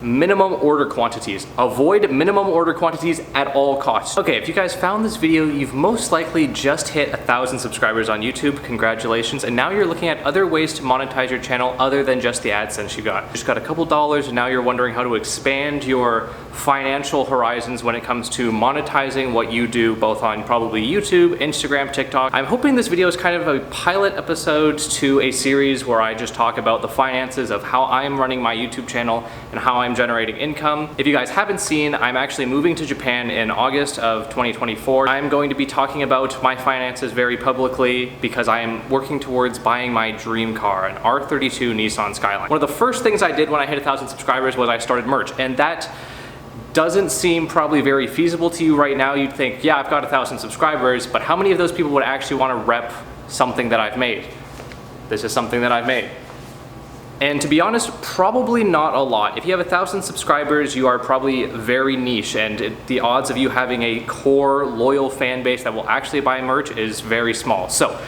Minimum order quantities. Avoid minimum order quantities at all costs. Okay, if you guys found this video, you've most likely just hit 1,000 subscribers on YouTube. Congratulations. And now you're looking at other ways to monetize your channel other than just the AdSense you got. You just got a couple dollars and now you're wondering how to expand your financial horizons when it comes to monetizing what you do, both on probably YouTube, Instagram, TikTok. I'm hoping this video is kind of a pilot episode to a series where I just talk about the finances of how I'm running my YouTube channel and how I'm generating income. If you guys haven't seen, I'm actually moving to Japan in August of 2024. I'm going to be talking about my finances very publicly because I am working towards buying my dream car, an R32 Nissan Skyline. One of the first things I did when I hit 1,000 subscribers was I started merch, and that doesn't seem probably very feasible to you right now. You'd think, yeah, I've got 1,000 subscribers, but how many of those people would actually want to rep something that I've made? This is something that I've made. And to be honest, probably not a lot. If you have 1,000 subscribers, you are probably very niche, and the odds of you having a core, loyal fan base that will actually buy merch is very small. So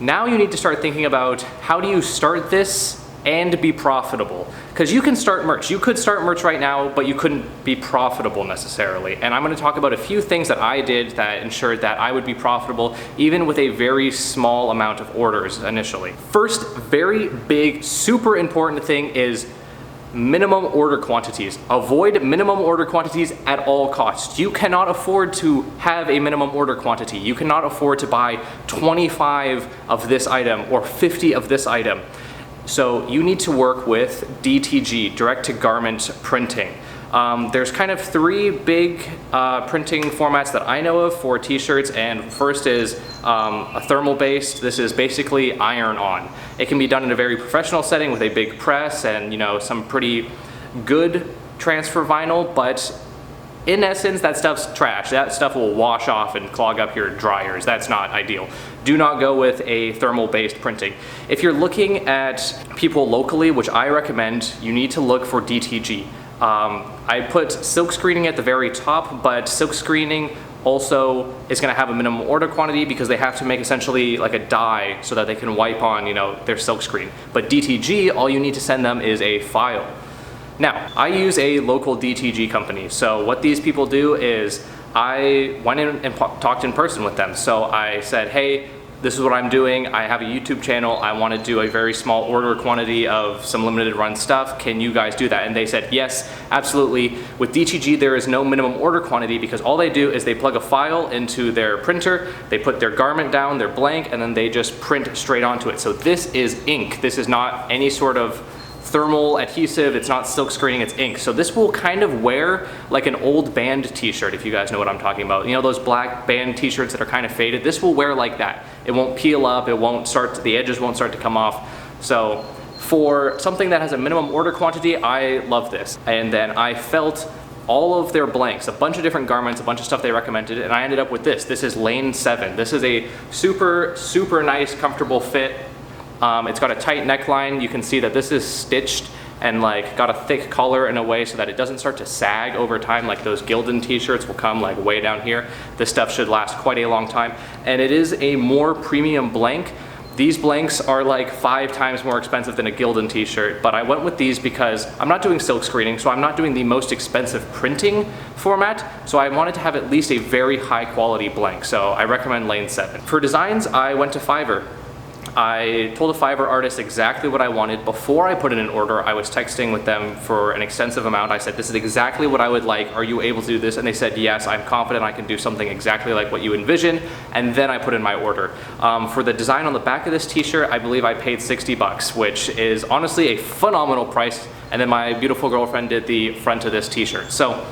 now you need to start thinking about how do you start this and be profitable. Because you can start merch. You could start merch right now, but you couldn't be profitable necessarily. And I'm going to talk about a few things that I did that ensured that I would be profitable even with a very small amount of orders initially. First, very big, super important thing is minimum order quantities. Avoid minimum order quantities at all costs. You cannot afford to have a minimum order quantity. You cannot afford to buy 25 of this item or 50 of this item. So you need to work with DTG, direct to garment printing. There's kind of three big printing formats that I know of for t-shirts, and first is a thermal based. This is basically iron on. It can be done in a very professional setting with a big press and some pretty good transfer vinyl, but in essence, that stuff's trash. That stuff will wash off and clog up your dryers. That's not ideal. Do not go with a thermal-based printing. If you're looking at people locally, which I recommend, you need to look for DTG. I put silk screening at the very top, but silk screening also is going to have a minimum order quantity because they have to make essentially like a dye so that they can wipe on their silk screen. But DTG, all you need to send them is a file. Now, I use a local DTG company, so what these people do is I went in and talked in person with them. So I said, hey, this is what I'm doing. I have a YouTube channel. I want to do a very small order quantity of some limited run stuff. Can you guys do that? And they said, yes, absolutely. With DTG, there is no minimum order quantity because all they do is they plug a file into their printer, they put their garment down, they're blank, and then they just print straight onto it. So this is ink. This is not any sort of thermal adhesive, it's not silk screening, it's ink. So this will kind of wear like an old band t-shirt, if you guys know what I'm talking about. Those black band t-shirts that are kind of faded? This will wear like that. It won't peel up, the edges won't start to come off. So for something that has a minimum order quantity, I love this. And then I felt all of their blanks, a bunch of different garments, a bunch of stuff they recommended, and I ended up with this. This is Lane 7. This is a super, super nice, comfortable fit. It's got a tight neckline. You can see that this is stitched and got a thick collar in a way so that it doesn't start to sag over time like those Gildan t-shirts will come way down here. This stuff should last quite a long time. And it is a more premium blank. These blanks are 5 times more expensive than a Gildan t-shirt, but I went with these because I'm not doing silk screening, so I'm not doing the most expensive printing format, so I wanted to have at least a very high quality blank, so I recommend Lane 7. For designs, I went to Fiverr. I told a Fiverr artist exactly what I wanted. Before I put in an order, I was texting with them for an extensive amount. I said, this is exactly what I would like. Are you able to do this? And they said, yes, I'm confident I can do something exactly like what you envision. And then I put in my order. For the design on the back of this t-shirt, I believe I paid 60 bucks, which is honestly a phenomenal price. And then my beautiful girlfriend did the front of this t-shirt. So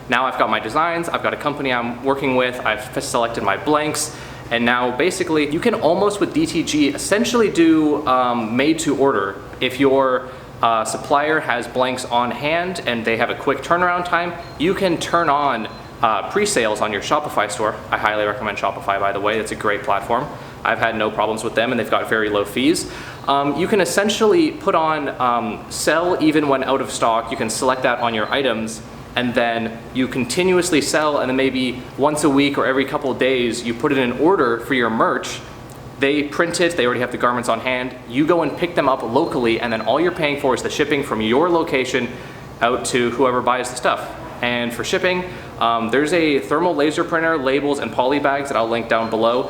now I've got my designs, I've got a company I'm working with, I've selected my blanks. And now basically you can almost with DTG essentially do made to order. If your supplier has blanks on hand and they have a quick turnaround time, you can turn on pre-sales on your Shopify store. I highly recommend Shopify, by the way. It's a great platform. I've had no problems with them and they've got very low fees. You can essentially put on sell even when out of stock. You can select that on your items, and then you continuously sell, and then maybe once a week or every couple of days you put in an order for your merch. They print it, they already have the garments on hand, you go and pick them up locally, and then all you're paying for is the shipping from your location out to whoever buys the stuff. And for shipping, there's a thermal laser printer, labels, and poly bags that I'll link down below.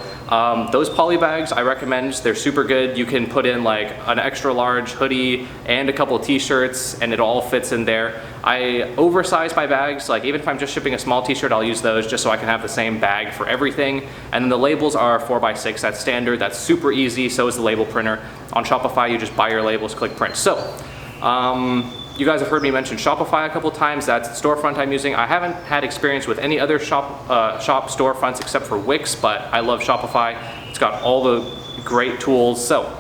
Those poly bags I recommend. They're super good. You can put in like an extra large hoodie and a couple of t-shirts and it all fits in there. I oversize my bags, like even if I'm just shipping a small t-shirt, I'll use those just so I can have the same bag for everything. And then the labels are 4x6, that's standard, that's super easy, so is the label printer. On Shopify, you just buy your labels, click print. So, you guys have heard me mention Shopify a couple times. That's the storefront I'm using. I haven't had experience with any other shop storefronts except for Wix, but I love Shopify. It's got all the great tools. So,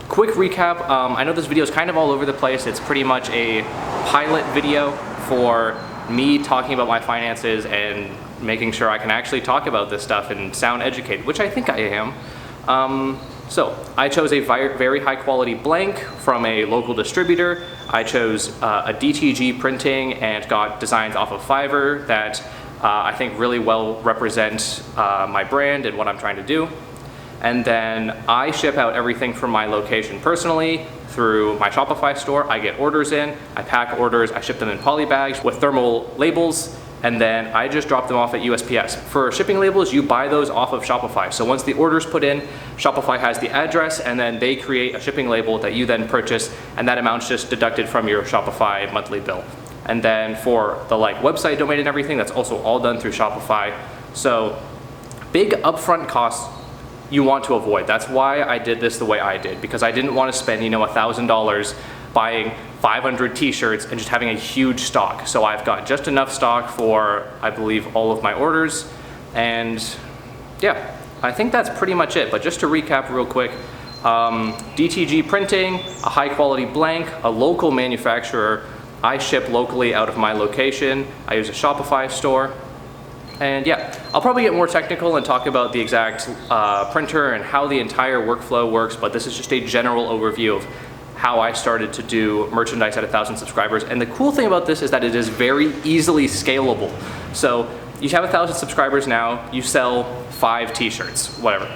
quick recap. I know this video is kind of all over the place. It's pretty much a pilot video for me talking about my finances and making sure I can actually talk about this stuff and sound educated, which I think I am. So I chose a very high quality blank from a local distributor. I chose a DTG printing and got designs off of Fiverr that I think really well represent my brand and what I'm trying to do. And then I ship out everything from my location personally through my Shopify store. I get orders in, I pack orders, I ship them in poly bags with thermal labels, and then I just drop them off at USPS. For shipping labels, you buy those off of Shopify. So once the order's put in, Shopify has the address and then they create a shipping label that you then purchase, and that amount's just deducted from your Shopify monthly bill. And then for the like website domain and everything, that's also all done through Shopify. So big upfront costs you want to avoid. That's why I did this the way I did, because I didn't want to spend, $1,000 buying 500 t-shirts and just having a huge stock. So I've got just enough stock for, I believe, all of my orders. And yeah, I think that's pretty much it. But just to recap real quick, DTG printing, a high quality blank, a local manufacturer. I ship locally out of my location. I use a Shopify store. And yeah, I'll probably get more technical and talk about the exact printer and how the entire workflow works, but this is just a general overview of how I started to do merchandise at 1,000 subscribers. And the cool thing about this is that it is very easily scalable. So you have 1,000 subscribers now, you sell 5 t-shirts, whatever.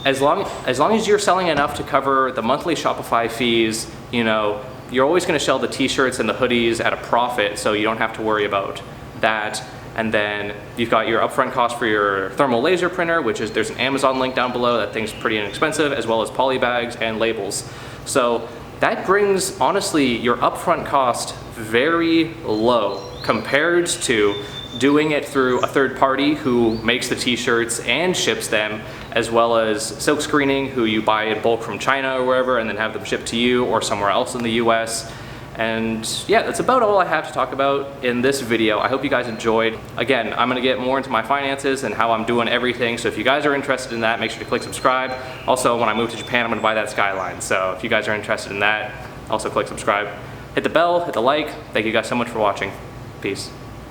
As long as you're selling enough to cover the monthly Shopify fees, you're always gonna sell the t-shirts and the hoodies at a profit, so you don't have to worry about that. And then you've got your upfront cost for your thermal laser printer, which is, there's an Amazon link down below, that thing's pretty inexpensive, as well as poly bags and labels. So that brings, honestly, your upfront cost very low compared to doing it through a third party who makes the t-shirts and ships them, as well as silk screening, who you buy in bulk from China or wherever and then have them shipped to you or somewhere else in the US. And yeah, that's about all I have to talk about in this video. I hope you guys enjoyed. Again, I'm gonna get more into my finances and how I'm doing everything. So if you guys are interested in that, make sure to click subscribe. Also, when I move to Japan, I'm gonna buy that Skyline. So if you guys are interested in that, also click subscribe. Hit the bell, hit the like. Thank you guys so much for watching. Peace.